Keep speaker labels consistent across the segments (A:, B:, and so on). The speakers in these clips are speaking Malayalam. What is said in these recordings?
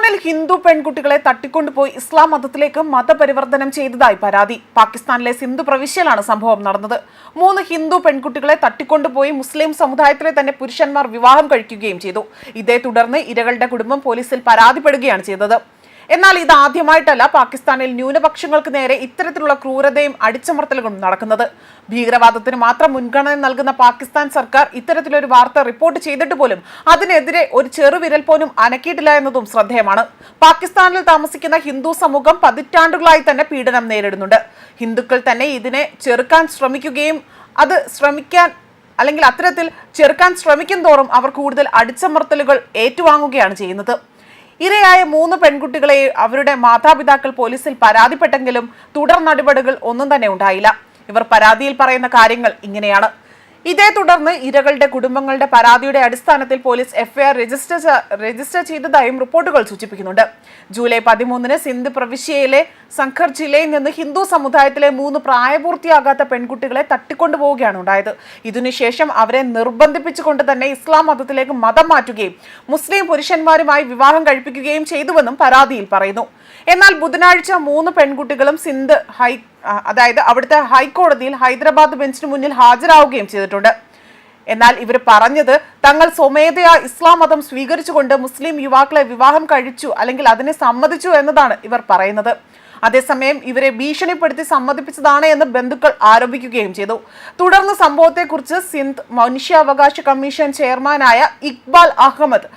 A: പാകിസ്ഥാനിൽ ഹിന്ദു പെൺകുട്ടികളെ തട്ടിക്കൊണ്ടുപോയി ഇസ്ലാം മതത്തിലേക്ക് മതപരിവർത്തനം ചെയ്തതായി പരാതി. പാകിസ്ഥാനിലെ സിന്ധു പ്രവിശ്യയിലാണ് സംഭവം നടന്നത്. 3 ഹിന്ദു പെൺകുട്ടികളെ തട്ടിക്കൊണ്ടുപോയി മുസ്ലിം സമുദായത്തിലെ തന്നെ പുരുഷന്മാർ വിവാഹം കഴിക്കുകയും ചെയ്തു. ഇതേ തുടർന്ന് ഇരകളുടെ കുടുംബം പോലീസിൽ പരാതിപ്പെടുകയാണ് ചെയ്തത്. എന്നാൽ ഇത് ആദ്യമായിട്ടല്ല പാകിസ്ഥാനിൽ ന്യൂനപക്ഷങ്ങൾക്ക് നേരെ ഇത്തരത്തിലുള്ള ക്രൂരതയും അടിച്ചമർത്തലുകളും നടക്കുന്നത്. ഭീകരവാദത്തിന് മാത്രം മുൻഗണന നൽകുന്ന പാകിസ്ഥാൻ സർക്കാർ ഇത്തരത്തിലൊരു വാർത്ത റിപ്പോർട്ട് ചെയ്തിട്ട് പോലും അതിനെതിരെ ഒരു ചെറുവിരൽ പോലും അനക്കിയിട്ടില്ല എന്നതും ശ്രദ്ധേയമാണ്. പാകിസ്ഥാനിൽ താമസിക്കുന്ന ഹിന്ദു സമൂഹം പതിറ്റാണ്ടുകളായി തന്നെ പീഡനം നേരിടുന്നുണ്ട്. ഹിന്ദുക്കൾ തന്നെ ഇതിനെ ചെറുക്കാൻ ശ്രമിക്കുകയും അത്തരത്തിൽ ചെറുക്കാൻ ശ്രമിക്കും തോറും അവർ കൂടുതൽ അടിച്ചമർത്തലുകൾ ഏറ്റുവാങ്ങുകയാണ് ചെയ്യുന്നത്. ഇരയായ 3 പെൺകുട്ടികളെ അവരുടെ മാതാപിതാക്കൾ പോലീസിൽ പരാതിപ്പെട്ടെങ്കിലും തുടർ നടപടികൾ ഒന്നും തന്നെ ഉണ്ടായില്ല. ഇവർ പരാതിയിൽ പറയുന്ന കാര്യങ്ങൾ ഇങ്ങനെയാണ്. ഇതേ തുടർന്ന് ഇരകളുടെ കുടുംബങ്ങളുടെ പരാതിയുടെ അടിസ്ഥാനത്തിൽ പോലീസ് എഫ്ഐആർ രജിസ്റ്റർ ചെയ്തതായും റിപ്പോർട്ടുകൾ സൂചിപ്പിക്കുന്നുണ്ട്. ജൂലൈ 13-ന് സിന്ധ് പ്രവിശ്യയിലെ സംഖർ ജില്ലയിൽ നിന്ന് ഹിന്ദു സമുദായത്തിലെ 3 പ്രായപൂർത്തിയാകാത്ത പെൺകുട്ടികളെ തട്ടിക്കൊണ്ടുപോവുകയാണ് ഉണ്ടായത്. ഇതിനുശേഷം അവരെ നിർബന്ധിപ്പിച്ചുകൊണ്ട് തന്നെ ഇസ്ലാം മതത്തിലേക്ക് മതം മാറ്റുകയും മുസ്ലിം പുരുഷന്മാരുമായി വിവാഹം കഴിപ്പിക്കുകയും ചെയ്തുവെന്നും പരാതിയിൽ പറയുന്നു. എന്നാൽ ബുധനാഴ്ച 3 പെൺകുട്ടികളും സിന്ധ് അവിടുത്തെ ഹൈക്കോടതിയിൽ ഹൈദരാബാദ് ബെഞ്ചിന് മുന്നിൽ ഹാജരാവുകയും ചെയ്തിട്ടുണ്ട്. എന്നാൽ ഇവർ പറഞ്ഞത് തങ്ങൾ സ്വമേധയാ ഇസ്ലാം മതം സ്വീകരിച്ചുകൊണ്ട് മുസ്ലിം യുവാക്കളെ വിവാഹം കഴിച്ചു അല്ലെങ്കിൽ അതിനെ സമ്മതിച്ചു എന്നതാണ് ഇവർ പറയുന്നത്. അതേസമയം ഇവരെ ഭീഷണിപ്പെടുത്തി സമ്മതിപ്പിച്ചതാണ് എന്ന് ബന്ധുക്കൾ ആരോപിക്കുകയും ചെയ്തു. തുടർന്ന് സംഭവത്തെക്കുറിച്ച് സിന്ധ് മനുഷ്യാവകാശ കമ്മീഷൻ ചെയർമാനായ ഇക്ബാൽ അഹമ്മദ്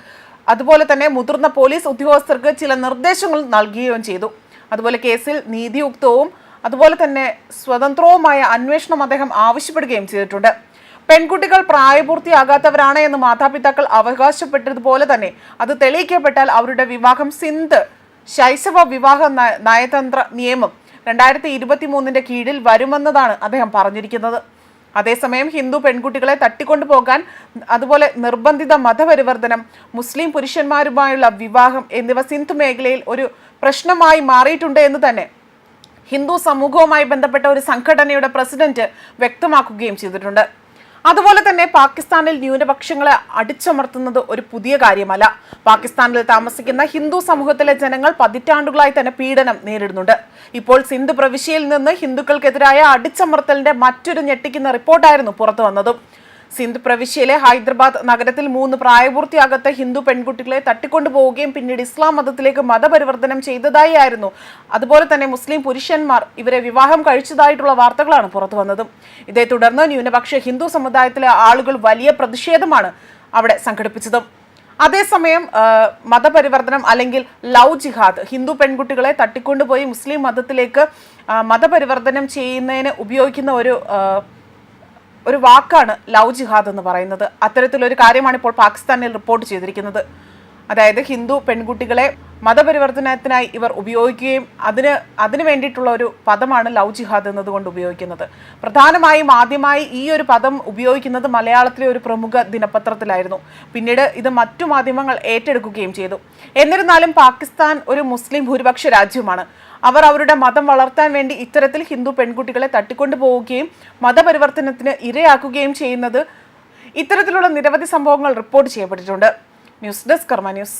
A: അതുപോലെ തന്നെ മുതിർന്ന പോലീസ് ഉദ്യോഗസ്ഥർക്ക് ചില നിർദ്ദേശങ്ങൾ നൽകുകയും ചെയ്തു. അതുപോലെ കേസിൽ നീതിയുക്തവും അതുപോലെ തന്നെ സ്വതന്ത്രവുമായ അന്വേഷണം അദ്ദേഹം ആവശ്യപ്പെടുകയും ചെയ്തിട്ടുണ്ട്. പെൺകുട്ടികൾ പ്രായപൂർത്തിയാകാത്തവരാണ് എന്ന് മാതാപിതാക്കൾ അവകാശപ്പെട്ടതുപോലെ തന്നെ അത് തെളിയിക്കപ്പെട്ടാൽ അവരുടെ വിവാഹം സിന്ധ് ശൈശവ വിവാഹ നയതന്ത്ര നിയമം 2023 കീഴിൽ വരുമെന്നതാണ് അദ്ദേഹം പറഞ്ഞിരിക്കുന്നത്. അതേസമയം ഹിന്ദു പെൺകുട്ടികളെ തട്ടിക്കൊണ്ടുപോകാൻ അതുപോലെ നിർബന്ധിത മതപരിവർത്തനം, മുസ്ലിം പുരുഷന്മാരുമായുള്ള വിവാഹം എന്നിവ സിന്ധ് മേഖലയിൽ ഒരു പ്രശ്നമായി മാറിയിട്ടുണ്ട് എന്ന് തന്നെ ഹിന്ദു സമൂഹവുമായി ബന്ധപ്പെട്ട ഒരു സംഘടനയുടെ പ്രസിഡന്റ് വ്യക്തമാക്കുകയും ചെയ്തിട്ടുണ്ട്. അതുപോലെ തന്നെ പാകിസ്ഥാനിൽ ന്യൂനപക്ഷങ്ങളെ അടിച്ചമർത്തുന്നത് ഒരു പുതിയ കാര്യമല്ല. പാകിസ്ഥാനിൽ താമസിക്കുന്ന ഹിന്ദു സമൂഹത്തിലെ ജനങ്ങൾ പതിറ്റാണ്ടുകളായി തന്നെ പീഡനം നേരിടുന്നുണ്ട്. ഇപ്പോൾ സിന്ധ് പ്രവിശ്യയിൽ നിന്ന് ഹിന്ദുക്കൾക്കെതിരായ അടിച്ചമർത്തലിന്റെ മറ്റൊരു ഞെട്ടിക്കുന്ന റിപ്പോർട്ടായിരുന്നു പുറത്തു വന്നതും. സിന്ധ് പ്രവിശ്യയിലെ ഹൈദരാബാദ് നഗരത്തിൽ 3 പ്രായപൂർത്തിയാകാത്ത ഹിന്ദു പെൺകുട്ടികളെ തട്ടിക്കൊണ്ടുപോവുകയും പിന്നീട് ഇസ്ലാം മതത്തിലേക്ക് മതപരിവർത്തനം ചെയ്തതായിരുന്നു. അതുപോലെ തന്നെ മുസ്ലിം പുരുഷന്മാർ ഇവരെ വിവാഹം കഴിച്ചതായിട്ടുള്ള വാർത്തകളാണ് പുറത്തു വന്നതും. ഇതേ തുടർന്ന് ന്യൂനപക്ഷ ഹിന്ദു സമുദായത്തിലെ ആളുകൾ വലിയ പ്രതിഷേധമാണ് അവിടെ സംഘടിപ്പിച്ചതും. അതേസമയം മതപരിവർത്തനം അല്ലെങ്കിൽ ലവ് ജിഹാദ്, ഹിന്ദു പെൺകുട്ടികളെ തട്ടിക്കൊണ്ടുപോയി മുസ്ലിം മതത്തിലേക്ക് മതപരിവർത്തനം ചെയ്യുന്നതിന് ഉപയോഗിക്കുന്ന ഒരു വാക്കാണ് ലവ് ജിഹാദ് എന്ന് പറയുന്നത്. അത്തരത്തിലൊരു കാര്യമാണ് ഇപ്പോൾ പാകിസ്ഥാനിൽ റിപ്പോർട്ട് ചെയ്തിരിക്കുന്നത്. അതായത് ഹിന്ദു പെൺകുട്ടികളെ മതപരിവർത്തനത്തിനായി ഇവർ ഉപയോഗിക്കുകയും അതിന് വേണ്ടിയിട്ടുള്ള ഒരു പദമാണ് ലവ് ജിഹാദ് എന്നതുകൊണ്ട് ഉപയോഗിക്കുന്നത്. പ്രധാനമായും ആദ്യമായി ഈ ഒരു പദം ഉപയോഗിക്കുന്നത് മലയാളത്തിലെ ഒരു പ്രമുഖ ദിനപത്രത്തിലായിരുന്നു. പിന്നീട് ഇത് മറ്റു മാധ്യമങ്ങൾ ഏറ്റെടുക്കുകയും ചെയ്തു. എന്നിരുന്നാലും പാകിസ്ഥാൻ ഒരു മുസ്ലിം ഭൂരിപക്ഷ രാജ്യമാണ്. അവർ അവരുടെ മതം വളർത്താൻ വേണ്ടി ഇത്തരത്തിൽ ഹിന്ദു പെൺകുട്ടികളെ തട്ടിക്കൊണ്ടുപോവുകയും മതപരിവർത്തനത്തിന് ഇരയാക്കുകയും ചെയ്യുന്നത് ഇത്തരത്തിലുള്ള നിരവധി സംഭവങ്ങൾ റിപ്പോർട്ട് ചെയ്യപ്പെട്ടിട്ടുണ്ട്. ന്യൂസ് ഡെസ്ക് കർമ്മ ന്യൂസ്.